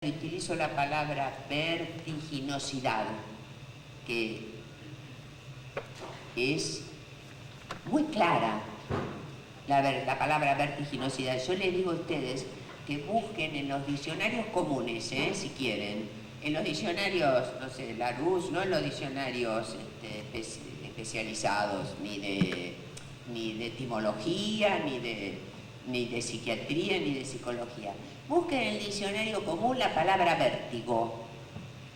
Utilizo la palabra vertiginosidad, que es muy clara, la palabra vertiginosidad. Yo les digo a ustedes que busquen en los diccionarios comunes, si quieren, en los diccionarios, no sé, Larousse, no en los diccionarios especializados, ni de etimología, ni de psiquiatría, ni de psicología. Busquen en el diccionario común la palabra vértigo.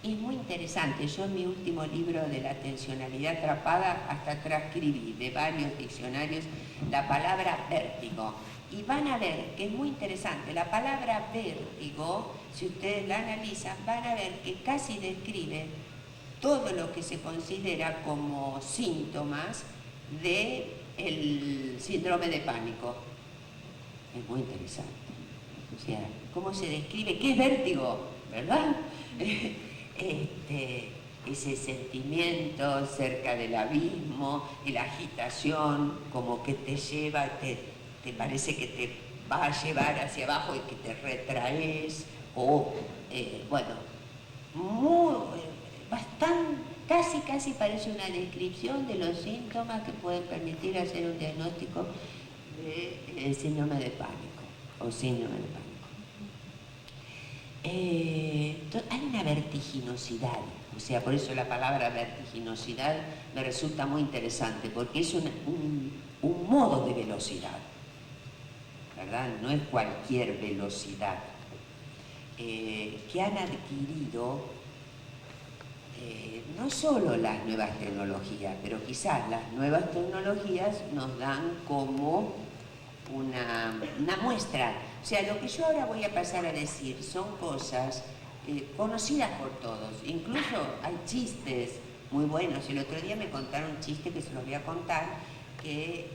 Es muy interesante. Yo en mi último libro de la atencionalidad atrapada hasta transcribí de varios diccionarios la palabra vértigo. Y van a ver que es muy interesante. La palabra vértigo, si ustedes la analizan, van a ver que casi describe todo lo que se considera como síntomas del síndrome de pánico. Es muy interesante. O sea, cómo se describe, ¿qué es vértigo? ¿Verdad? Ese sentimiento cerca del abismo, y la agitación, como que te lleva, te parece que te va a llevar hacia abajo y que te retraes, o, casi parece una descripción de los síntomas que pueden permitir hacer un diagnóstico de síndrome de pánico, o síndrome de pánico. Hay una vertiginosidad, o sea, por eso la palabra vertiginosidad me resulta muy interesante, porque es un modo de velocidad, ¿verdad? No es cualquier velocidad, que han adquirido no solo las nuevas tecnologías, pero quizás las nuevas tecnologías nos dan como una muestra. O sea, lo que yo ahora voy a pasar a decir son cosas conocidas por todos. Incluso hay chistes muy buenos. El otro día me contaron un chiste que se los voy a contar, que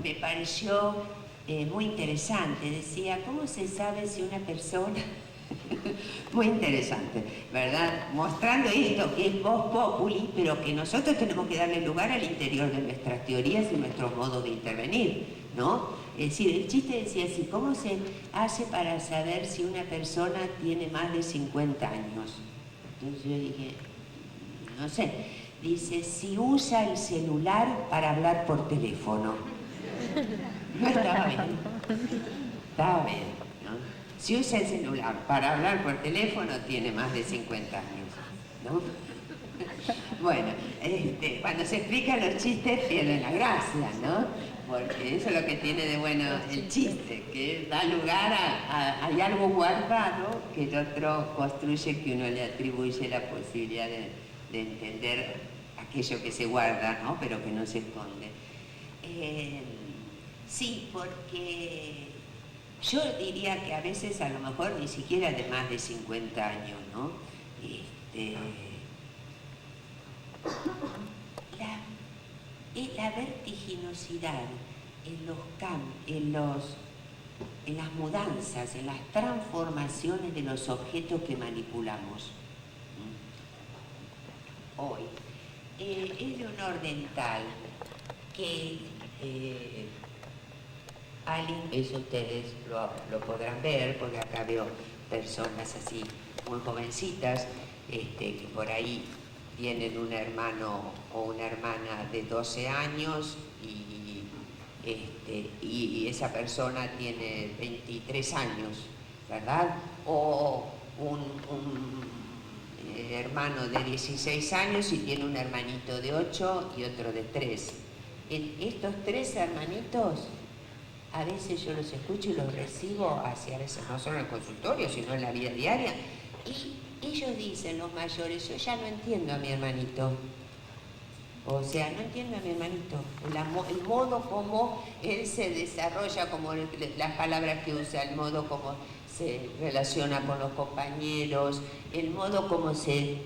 me pareció muy interesante. Decía, ¿cómo se sabe si una persona... Muy interesante, ¿verdad? Mostrando esto que es vox populi, pero que nosotros tenemos que darle lugar al interior de nuestras teorías y nuestro modo de intervenir, ¿no? Es decir, el chiste decía así, ¿cómo se hace para saber si una persona tiene más de 50 años? Entonces yo dije, no sé, dice, si usa el celular para hablar por teléfono. No estaba bien, estaba bien. Si usa el celular para hablar por teléfono, tiene más de 50 años, ¿no? Bueno, cuando se explican los chistes pierden la gracia, ¿no? Porque eso es lo que tiene de bueno el chiste, que da lugar hay algo guardado que el otro construye, que uno le atribuye la posibilidad de entender aquello que se guarda, ¿no? Pero que no se esconde. Sí, porque... yo diría que a veces a lo mejor ni siquiera de más de 50 años, ¿no? La vertiginosidad en las mudanzas, en las transformaciones de los objetos que manipulamos hoy, es de un orden tal que eso ustedes lo podrán ver, porque acá veo personas así muy jovencitas, que por ahí tienen un hermano o una hermana de 12 años y esa persona tiene 23 años, ¿verdad? O un hermano de 16 años y tiene un hermanito de 8 y otro de 3. Estos 3 hermanitos, a veces yo los escucho y los recibo hacia, a veces no solo en el consultorio, sino en la vida diaria, y ellos dicen, los mayores, yo ya no entiendo a mi hermanito. O sea, no entiendo a mi hermanito. El modo como él se desarrolla, como las palabras que usa, el modo como se relaciona con los compañeros, el modo como se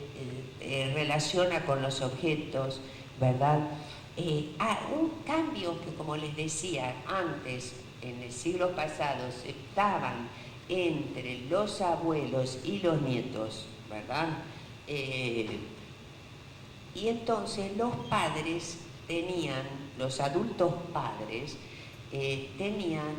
relaciona con los objetos, ¿verdad? Un cambio que, como les decía antes, en el siglo pasado estaban entre los abuelos y los nietos, ¿verdad? Y entonces los padres tenían, los adultos padres, tenían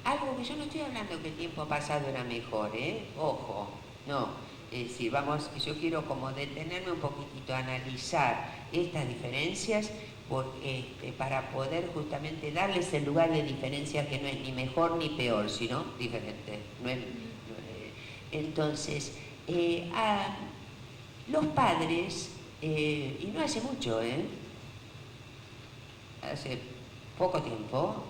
algo que yo no estoy hablando que el tiempo pasado era mejor, ojo, no, es decir, yo quiero como detenerme un poquitito a analizar estas diferencias para poder justamente darles el lugar de diferencia que no es ni mejor ni peor, sino diferente. Entonces, los padres, y no hace mucho, hace poco tiempo,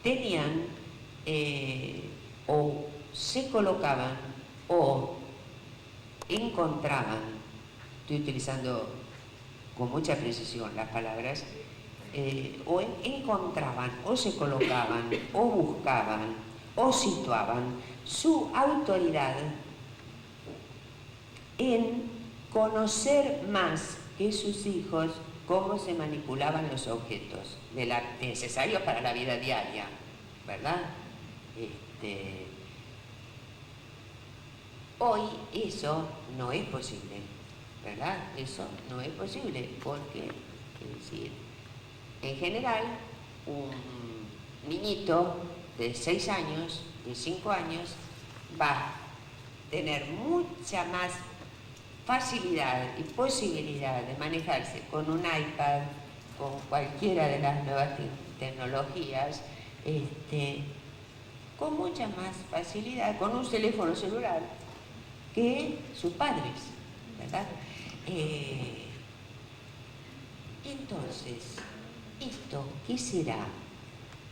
tenían o se colocaban o encontraban, estoy utilizando con mucha precisión las palabras, o encontraban o se colocaban o buscaban o situaban su autoridad en conocer más que sus hijos cómo se manipulaban los objetos necesarios para la vida diaria, ¿verdad? Hoy eso no es posible, ¿verdad? Eso no es posible porque, es decir, en general, un niñito de 6 años, de 5 años, va a tener mucha más facilidad y posibilidad de manejarse con un iPad, con cualquiera de las nuevas tecnologías, con mucha más facilidad, con un teléfono celular, que sus padres, ¿verdad? Entonces, ¿esto qué será?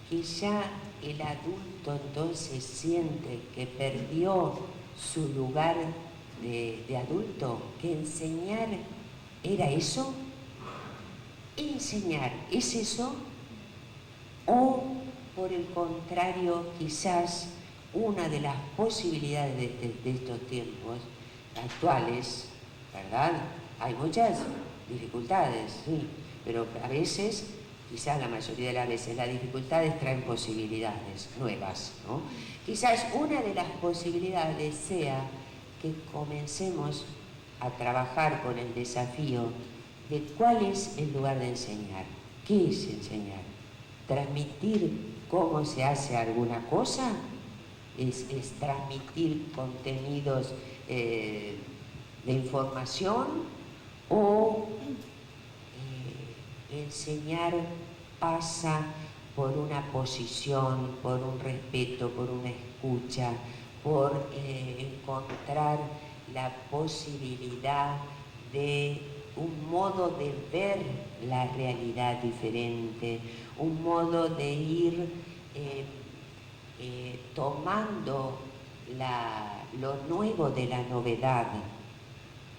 Que ya el adulto entonces siente que perdió su lugar de adulto, que enseñar era eso, enseñar es eso, o por el contrario, quizás una de las posibilidades de estos tiempos actuales, ¿verdad? Hay muchas dificultades, sí, pero a veces, quizás la mayoría de las veces, las dificultades traen posibilidades nuevas, ¿no? Quizás una de las posibilidades sea que comencemos a trabajar con el desafío de cuál es el lugar de enseñar. ¿Qué es enseñar? ¿Transmitir cómo se hace alguna cosa? ¿Es transmitir contenidos de información? ¿O enseñar pasa por una posición, por un respeto, por una escucha, por encontrar la posibilidad de un modo de ver la realidad diferente, un modo de ir tomando lo nuevo de la novedad,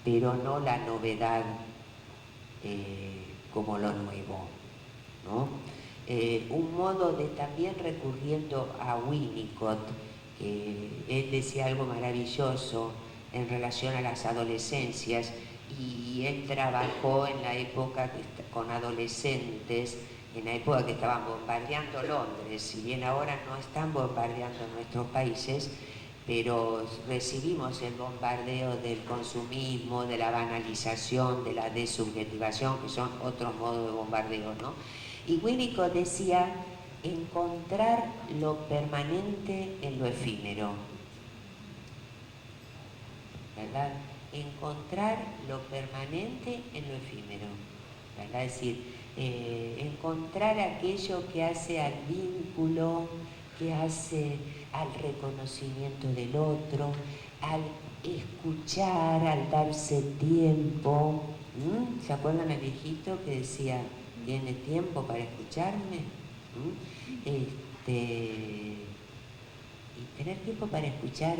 pero no la novedad como lo nuevo, ¿no? Un modo de también recurriendo a Winnicott, que él decía algo maravilloso en relación a las adolescencias, y él trabajó en la época con adolescentes, en la época que estaban bombardeando Londres, si bien ahora no están bombardeando nuestros países, pero recibimos el bombardeo del consumismo, de la banalización, de la desubjetivación, que son otros modos de bombardeo, ¿no? Y Winnicott decía, encontrar lo permanente en lo efímero, ¿verdad? Encontrar lo permanente en lo efímero, ¿verdad? Es decir, encontrar aquello que hace al vínculo, que hace al reconocimiento del otro, al escuchar, al darse tiempo. ¿Se acuerdan el viejito que decía, ¿tiene tiempo para escucharme? Y tener tiempo para escuchar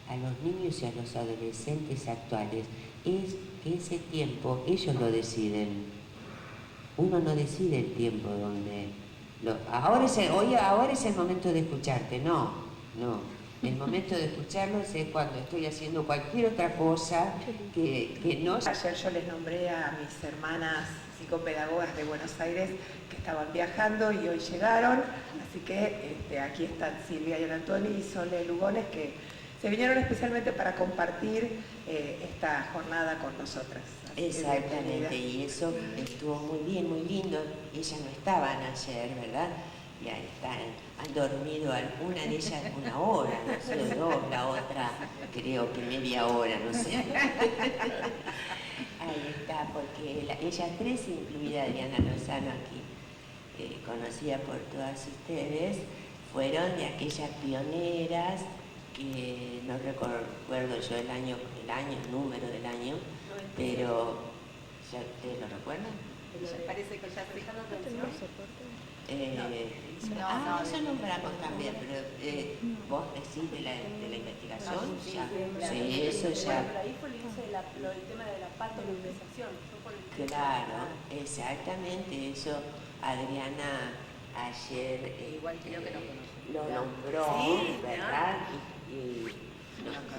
a los niños y a los adolescentes actuales es que ese tiempo ellos lo deciden. Uno no decide el tiempo donde... ahora es el momento de escucharte, no. El momento de escucharlos es cuando estoy haciendo cualquier otra cosa que no... Ayer yo les nombré a mis hermanas psicopedagogas de Buenos Aires que estaban viajando y hoy llegaron, así que aquí están Silvia y Antonio y Sole Lugones, que se vinieron especialmente para compartir esta jornada con nosotras. Exactamente, y eso estuvo muy bien, muy lindo. Ellas no estaban ayer, ¿verdad? ya están, han dormido alguna de ellas 1 hora, no solo 2, la otra creo que media hora, no sé. Ahí está, porque ellas 3, incluida Adriana Lozano aquí, conocida por todas ustedes, fueron de aquellas pioneras que no recuerdo yo el año, el número del año, pero ¿ya ustedes lo recuerdan? Parece que ya fijando atención. Eso nombramos también, pero vos decís de la investigación, ya. Sí, eso ya. Pero ahí fue el inicio del tema de la patologización. Claro, exactamente, eso Adriana ayer Igual creo que lo nombró, Sí, ¿verdad? Y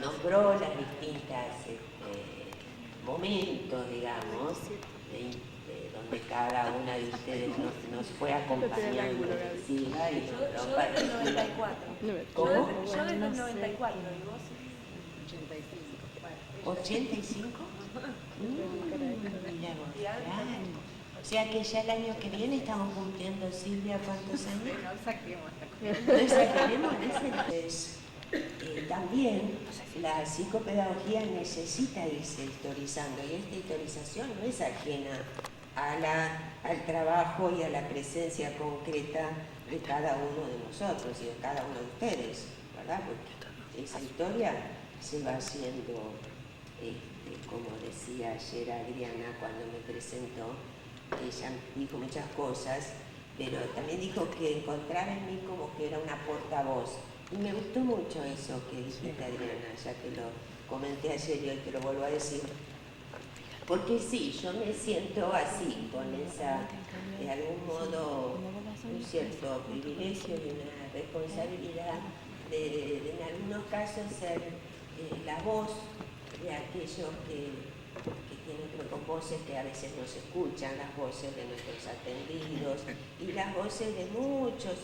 nombró las distintas momentos, digamos, donde cada una de ustedes nos fue acompañando en Silva y Yo desde el 94. ¿Cómo? Yo desde el 94, ¿y vos? 85. Mira vos, claro. O sea que ya el año que viene estamos cumpliendo, Silvia, ¿cuántos años? No saquemos No exageremos, entonces, también la psicopedagogía necesita irse historizando y esta historización no es ajena al trabajo y a la presencia concreta de cada uno de nosotros y de cada uno de ustedes, ¿verdad? Porque esa historia se va haciendo, como decía ayer Adriana cuando me presentó, ella dijo muchas cosas, pero también dijo que encontraba en mí como que era una portavoz. Y me gustó mucho eso que dijiste, Adriana, ya que lo comenté ayer y hoy te lo vuelvo a decir. Porque sí, yo me siento así, con esa, de algún modo, un cierto privilegio y una responsabilidad de en algunos casos ser la voz de aquellos que tienen con voces que a veces no se escuchan, las voces de nuestros atendidos y las voces de muchos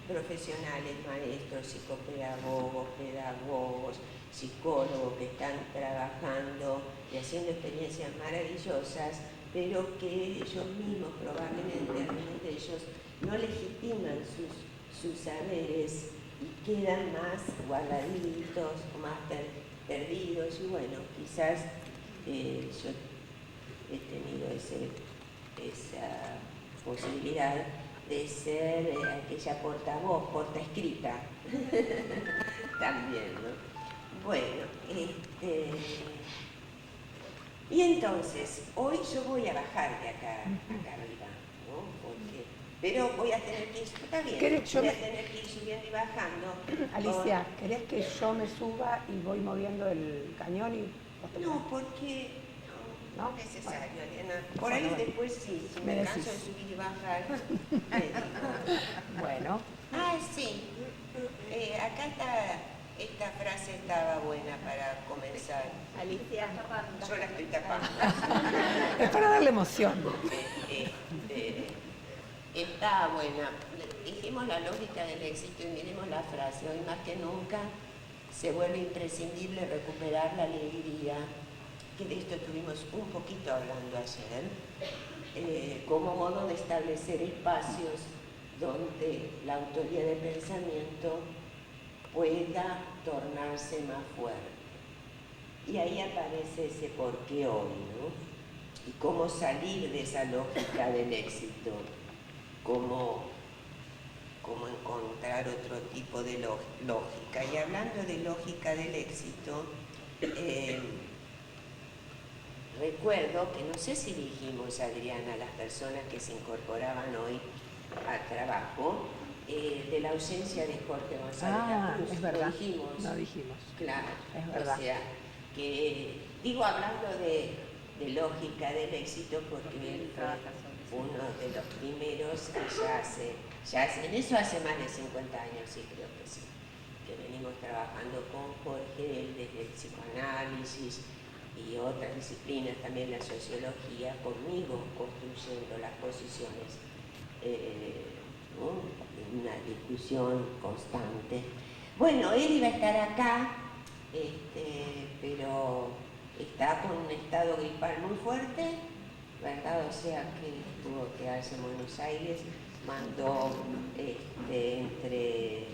profesionales, maestros, psicopedagogos, pedagogos, psicólogos que están trabajando y haciendo experiencias maravillosas, pero que ellos mismos, probablemente algunos de ellos, no legitiman sus saberes y quedan más guardaditos, más perdidos. Y bueno, quizás yo he tenido esa posibilidad de ser aquella portavoz, portaescrita también, ¿no? Bueno, y entonces, hoy yo voy a bajar de acá arriba, ¿no? Pero voy a tener que ir, está bien, voy a tener que ir subiendo y bajando. Alicia, ¿querés que yo me suba y voy moviendo el cañón y vos te No, porque no es necesario, Adriana. Por ahí Bueno, después sí, si me canso de subir y bajar, te digo. Bueno, Ah, sí. Acá esta frase estaba buena para comenzar. Alicia, Yo la estoy tapando. es para darle emoción. Está buena. Dijimos la lógica del éxito y miremos la frase. Hoy más que nunca se vuelve imprescindible recuperar la alegría, que de esto estuvimos un poquito hablando ayer, como modo de establecer espacios donde la autoría de pensamiento pueda tornarse más fuerte. Y ahí aparece ese por qué hoy, ¿no? Y cómo salir de esa lógica del éxito, cómo encontrar otro tipo de lógica. Y hablando de lógica del éxito, recuerdo que no sé si dijimos, Adriana, a las personas que se incorporaban hoy al trabajo, de la ausencia de Jorge González La Cruz. Es verdad. ¿Lo dijimos? No dijimos. Claro, Es verdad. O sea, que digo hablando de lógica del éxito porque él fue uno de los primeros que ya hace, en eso hace más de 50 años, sí, creo que sí, que venimos trabajando con Jorge, él desde el psicoanálisis y otras disciplinas, también la sociología, conmigo construyendo las posiciones, ¿no? Una discusión constante. Bueno, él iba a estar acá, pero está con un estado gripal muy fuerte, ¿verdad? O sea que tuvo que quedarse en Buenos Aires mandó entre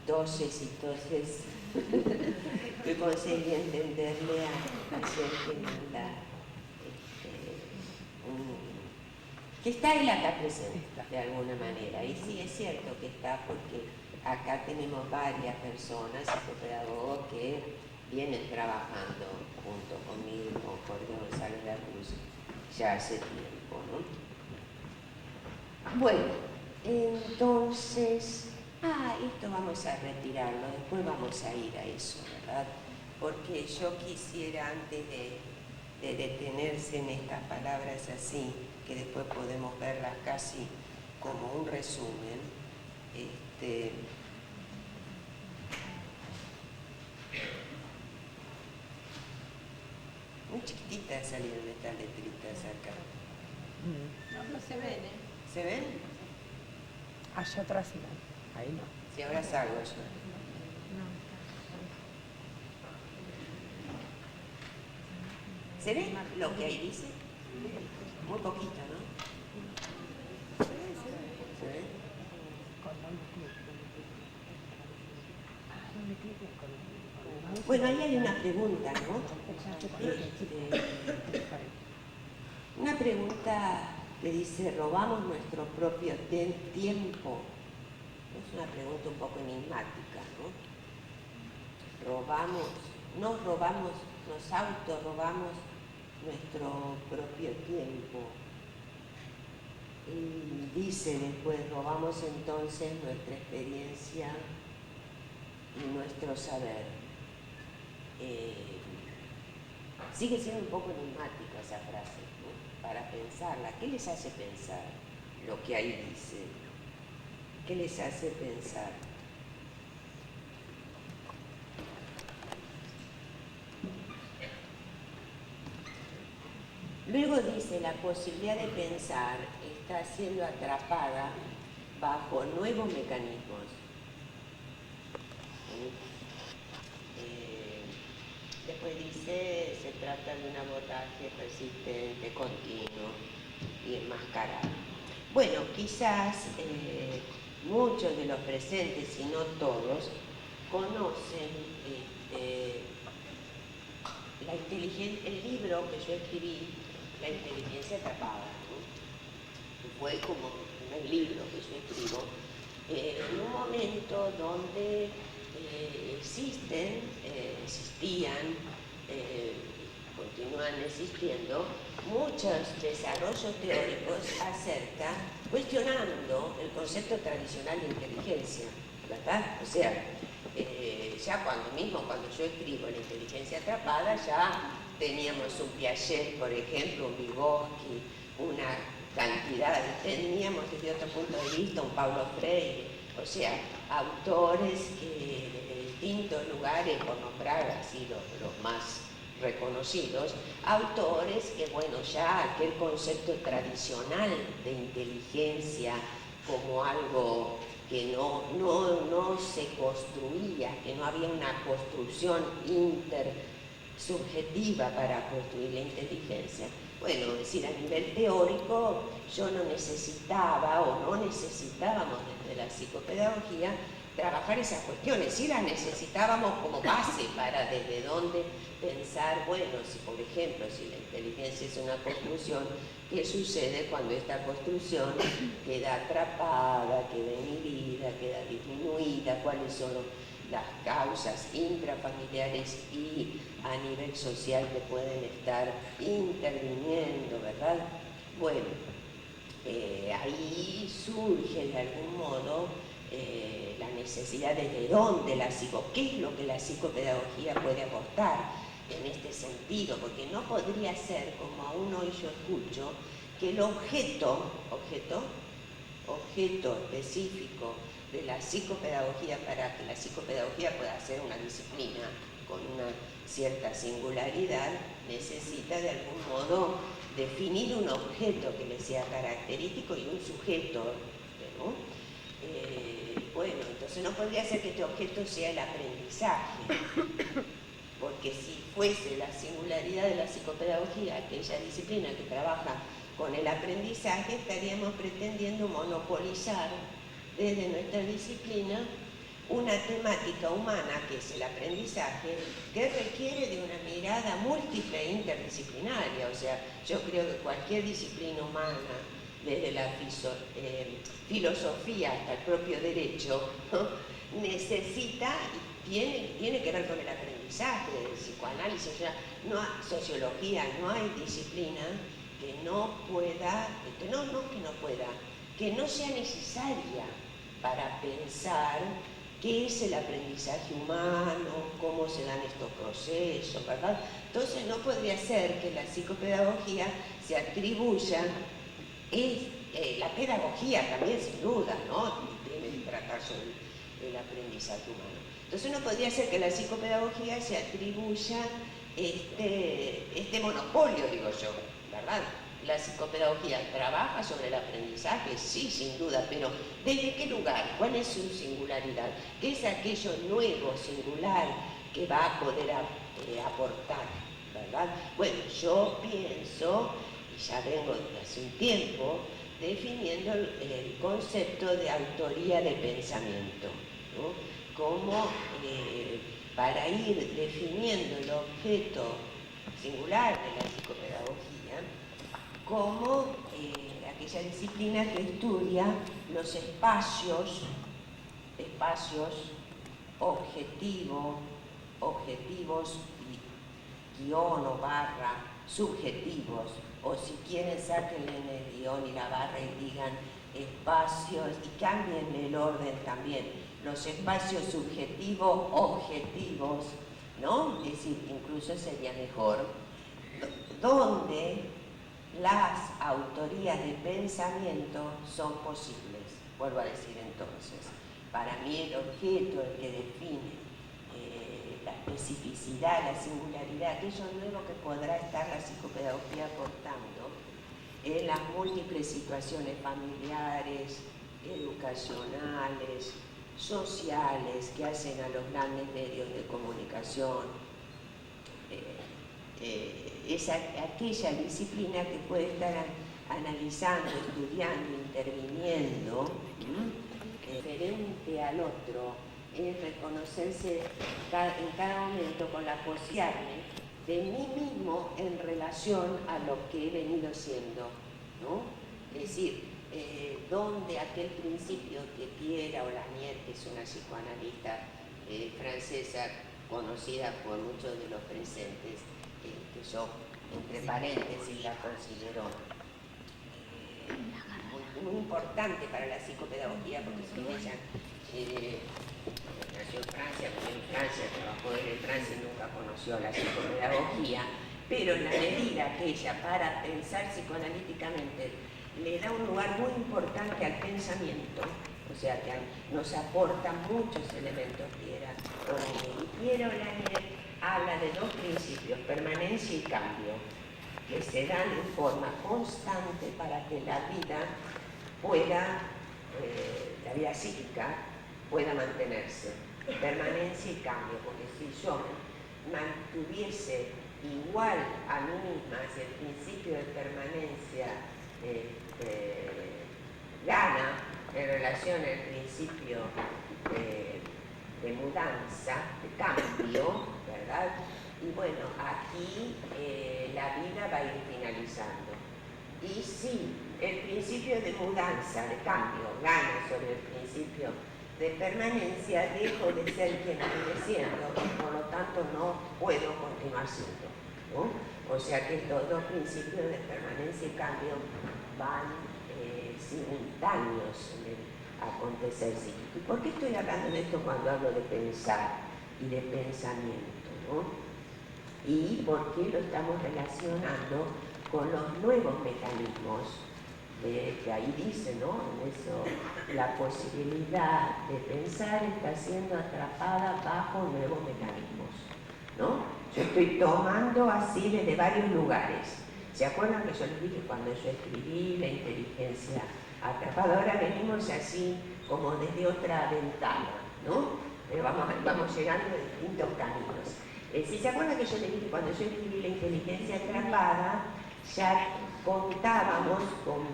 toses y toses que conseguí entenderle a Sergio manda que está él acá presente de alguna manera. Y sí, es cierto que está porque acá tenemos varias personas, psicopedagogos, que vienen trabajando junto conmigo, con Jorge González de la Cruz, ya hace tiempo, ¿no? Bueno, entonces, esto vamos a retirarlo, después vamos a ir a eso, ¿verdad? Porque yo quisiera, antes de detenerse en estas palabras así, que después podemos verlas casi como un resumen, muy chiquititas salieron estas letritas acá. No se ven, ¿eh? ¿Se ven? Allá atrás sí, ahí no. Si ahora salgo yo. ¿Se ve lo que ahí dice? Muy poquito, ¿no? ¿Se ve? Bueno, ahí hay una pregunta, ¿no? Una pregunta que dice, ¿robamos nuestro propio tiempo? Es una pregunta un poco enigmática, ¿no? Nos autorrobamos nuestro propio tiempo. Y dice después, robamos entonces nuestra experiencia y nuestro saber. Sigue siendo un poco enigmática esa frase, ¿no? Para pensarla. ¿Qué les hace pensar lo que ahí dice? ¿Qué les hace pensar? Luego dice, la posibilidad de pensar está siendo atrapada bajo nuevos mecanismos. Después dice, se trata de un abordaje persistente, continuo y enmascarado. Bueno, quizás muchos de los presentes, si no todos, conocen el libro que yo escribí, La inteligencia atrapada, ¿no? Fue como un libro que yo escribo, en un momento donde existían, continúan existiendo muchos desarrollos teóricos cuestionando el concepto tradicional de inteligencia, ¿verdad? O sea, ya cuando yo escribo La inteligencia atrapada, ya teníamos un Piaget, por ejemplo, un Vygotsky, una cantidad, teníamos desde otro punto de vista un Paulo Freire, o sea, autores que de distintos lugares, por nombrar así los más reconocidos, autores que, bueno, ya aquel concepto tradicional de inteligencia como algo que no se construía, que no había una construcción intersubjetiva para construir la inteligencia. Bueno, es decir, a nivel teórico yo no necesitaba o no necesitábamos desde la psicopedagogía trabajar esas cuestiones, sí las necesitábamos como base para desde dónde pensar, bueno, si por ejemplo, si la inteligencia es una construcción, ¿qué sucede cuando esta construcción queda atrapada, queda inhibida, queda disminuida? ¿Cuáles son las causas intrafamiliares y a nivel social que pueden estar interviniendo, ¿verdad? Bueno, ahí surge de algún modo la necesidad de dónde qué es lo que la psicopedagogía puede aportar en este sentido, porque no podría ser, como aún hoy yo escucho, que el objeto específico de la psicopedagogía, para que la psicopedagogía pueda ser una disciplina con una cierta singularidad, necesita de algún modo definir un objeto que le sea característico y un sujeto, ¿no? Bueno, entonces no podría ser que este objeto sea el aprendizaje, porque si fuese la singularidad de la psicopedagogía, aquella disciplina que trabaja con el aprendizaje estaríamos pretendiendo monopolizar desde nuestra disciplina una temática humana que es el aprendizaje, que requiere de una mirada múltiple e interdisciplinaria. O sea, yo creo que cualquier disciplina humana, desde la filosofía hasta el propio derecho, ¿no?, necesita y tiene que ver con el aprendizaje, el psicoanálisis, o sea, no hay sociología, no hay disciplina que no pueda, que no sea necesaria para pensar qué es el aprendizaje humano, cómo se dan estos procesos, ¿verdad? Entonces no podría ser que la psicopedagogía se atribuya, la pedagogía también sin duda, ¿no?, tiene que tratar sobre el aprendizaje humano. Entonces no podría ser que la psicopedagogía se atribuya este monopolio, digo yo, ¿verdad? La psicopedagogía trabaja sobre el aprendizaje, sí, sin duda, pero ¿desde qué lugar? ¿Cuál es su singularidad? ¿Qué es aquello nuevo, singular, que va a poder aportar, ¿verdad? Bueno, yo pienso, y ya vengo desde hace un tiempo, definiendo el concepto de autoría de pensamiento, ¿no?, como para ir definiendo el objeto singular de la psicopedagogía como aquella disciplina que estudia los espacios objetivos y guión o barra subjetivos, o si quieren sáquenle el guión y la barra y digan espacios y cambien el orden también, los espacios subjetivos objetivos, ¿no? Es decir, incluso sería mejor, donde las autorías de pensamiento son posibles. Vuelvo a decir entonces, para mí el objeto, el que define la especificidad, la singularidad, aquello nuevo que podrá estar la psicopedagogía aportando en las múltiples situaciones familiares, educacionales, sociales que hacen a los grandes medios de comunicación. Es aquella disciplina que puede estar analizando, estudiando, interviniendo, diferente al otro, es reconocerse en cada momento con la posibilidad de mí mismo en relación a lo que he venido siendo, ¿no? Es decir, donde aquel principio que Pierre Olanier, que es una psicoanalista francesa conocida por muchos de los presentes, que yo entre paréntesis la considero muy importante para la psicopedagogía, porque sin ella nació en Francia, vivió en Francia, trabajó en Francia y nunca conoció la psicopedagogía, pero en la medida que ella, para pensar psicoanalíticamente, le da un lugar muy importante al pensamiento, o sea que nos aporta muchos elementos Pierre Olanier. Y Pierre Olanier habla de dos principios, permanencia y cambio, que se dan en forma constante para que la vida pueda, la vida psíquica pueda mantenerse. Permanencia y cambio, porque si yo mantuviese igual a mí misma, si el principio de permanencia gana en relación al principio de mudanza, de cambio, ¿verdad? Y bueno, aquí la vida va a ir finalizando. Y si el principio de mudanza, de cambio, gana sobre el principio de permanencia, dejo de ser quien estoy siendo y por lo tanto no puedo continuar siendo, ¿no? O sea que estos dos principios de permanencia y cambio van simultáneos en el acontecer psíquico. ¿Y por qué estoy hablando de esto cuando hablo de pensar y de pensamiento, ¿no? Y por qué lo estamos relacionando con los nuevos mecanismos que ahí dice, ¿no? En eso, la posibilidad de pensar está siendo atrapada bajo nuevos mecanismos, ¿no? Yo estoy tomando así desde varios lugares. ¿Se acuerdan que yo les dije cuando yo escribí la inteligencia atrapada? Ahora venimos así como desde otra ventana, ¿no? Vamos llegando de distintos caminos. Si se acuerdan que yo les dije cuando yo escribí la inteligencia atrapada, ya contábamos con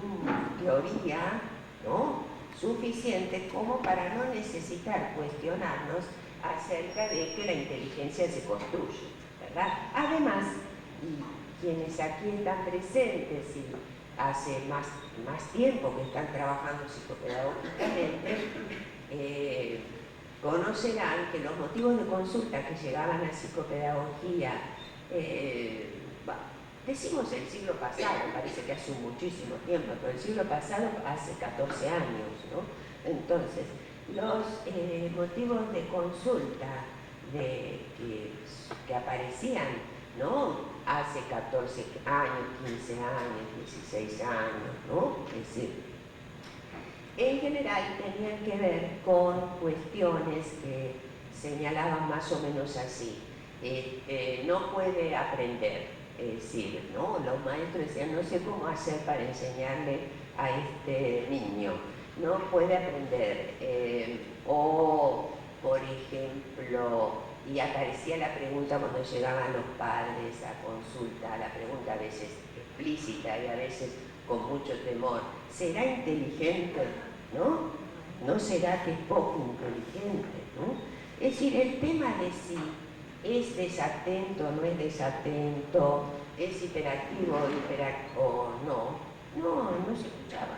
una teoría, ¿no?, suficiente como para no necesitar cuestionarnos acerca de que la inteligencia se construye, ¿verdad? Además, y quienes aquí están presentes y hace más tiempo que están trabajando psicopedagógicamente, conocerán que los motivos de consulta que llegaban a psicopedagogía, decimos el siglo pasado, parece que hace muchísimo tiempo, pero el siglo pasado hace 14 años, ¿no? Entonces, los motivos de consulta que aparecían, ¿no?, hace 14 años, 15 años, 16 años, ¿no?, es decir, en general tenían que ver con cuestiones que señalaban más o menos así. No puede aprender, es decir, ¿no?, los maestros decían, no sé cómo hacer para enseñarle a este niño, no puede aprender, o por ejemplo, y aparecía la pregunta cuando llegaban los padres a consulta, la pregunta a veces explícita y a veces con mucho temor, ¿será inteligente? ¿No? ¿No será que es poco inteligente? ¿No? Es decir, el tema de si es desatento o no es desatento, es hiperactivo o no se escuchaba.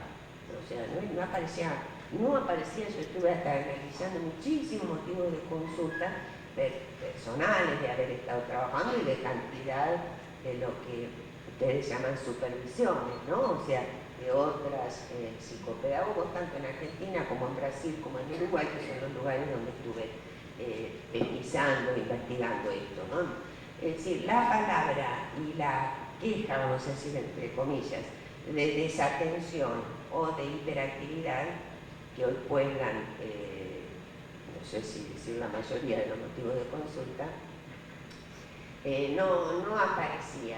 O sea, no aparecía, yo estuve hasta analizando muchísimos motivos de consulta personales, de haber estado trabajando y de cantidad de lo que ustedes llaman supervisiones, ¿no? O sea, de otras psicopedagogos, tanto en Argentina como en Brasil, como en Uruguay, que son los lugares donde estuve pesquisando, investigando esto, ¿no? Es decir, la palabra y la queja, vamos a decir entre comillas, de desatención o de hiperactividad que hoy pueblan, no sé si decir la mayoría de los motivos de consulta, no aparecía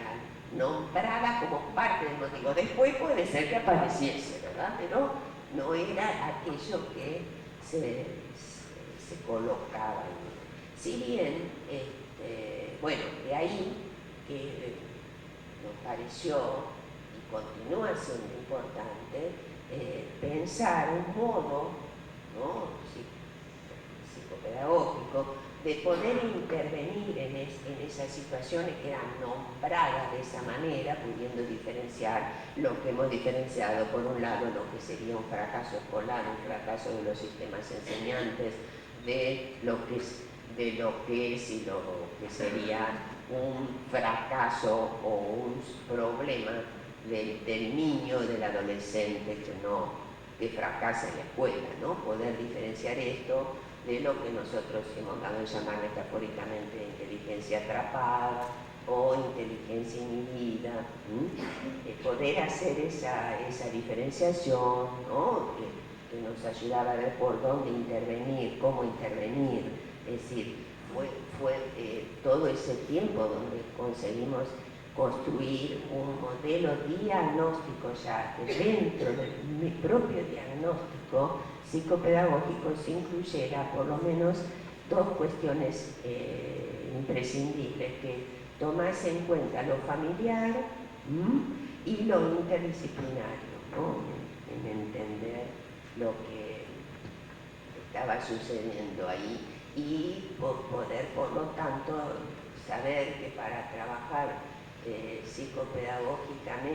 nombrada como parte del motivo. Después puede ser que apareciese, ¿verdad? Pero no era aquello que se colocaba. Si bien, bueno, de ahí que nos pareció y continúa siendo importante pensar un modo, ¿no?, psicopedagógico de poder intervenir en esas situaciones que eran nombradas de esa manera, pudiendo diferenciar lo que hemos diferenciado, por un lado, lo que sería un fracaso escolar, un fracaso de los sistemas enseñantes, de lo que es y lo que sería un fracaso o un problema del niño, del adolescente que fracasa en la escuela, ¿no? Poder diferenciar esto de lo que nosotros hemos dado en llamar metafóricamente inteligencia atrapada o inteligencia inhibida, poder hacer esa diferenciación, ¿no?, que nos ayudaba a ver por dónde intervenir, cómo intervenir. Es decir, fue todo ese tiempo donde conseguimos construir un modelo diagnóstico ya, que dentro de mi propio diagnóstico psicopedagógico se incluyera por lo menos dos cuestiones imprescindibles, que tomase en cuenta lo familiar y lo interdisciplinario, ¿no?, en entender lo que estaba sucediendo ahí y poder, por lo tanto, saber que para trabajar psicopedagógicamente